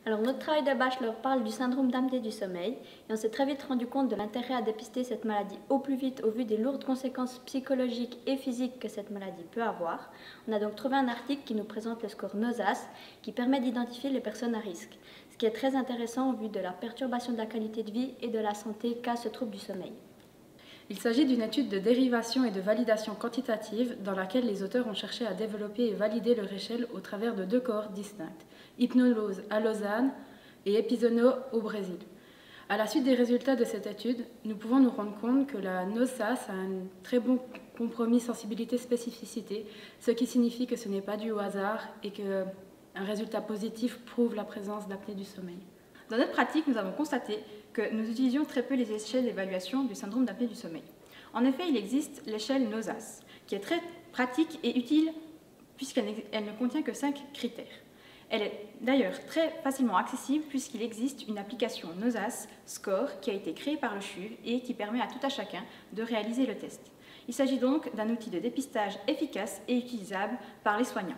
Alors notre travail de bachelor parle du syndrome d'apnée du sommeil et on s'est très vite rendu compte de l'intérêt à dépister cette maladie au plus vite au vu des lourdes conséquences psychologiques et physiques que cette maladie peut avoir. On a donc trouvé un article qui nous présente le score NOSAS qui permet d'identifier les personnes à risque, ce qui est très intéressant au vu de la perturbation de la qualité de vie et de la santé qu'a ce trouble du sommeil. Il s'agit d'une étude de dérivation et de validation quantitative dans laquelle les auteurs ont cherché à développer et valider leur échelle au travers de deux cohortes distinctes, Hypnose à Lausanne et Episono au Brésil. À la suite des résultats de cette étude, nous pouvons nous rendre compte que la NOSAS a un très bon compromis sensibilité-spécificité, ce qui signifie que ce n'est pas dû au hasard et qu'un résultat positif prouve la présence d'apnée du sommeil. Dans notre pratique, nous avons constaté que nous utilisions très peu les échelles d'évaluation du syndrome d'apnée du sommeil. En effet, il existe l'échelle NOSAS, qui est très pratique et utile puisqu'elle ne contient que 5 critères. Elle est d'ailleurs très facilement accessible puisqu'il existe une application NOSAS Score qui a été créée par le CHUV et qui permet à tout un chacun de réaliser le test. Il s'agit donc d'un outil de dépistage efficace et utilisable par les soignants.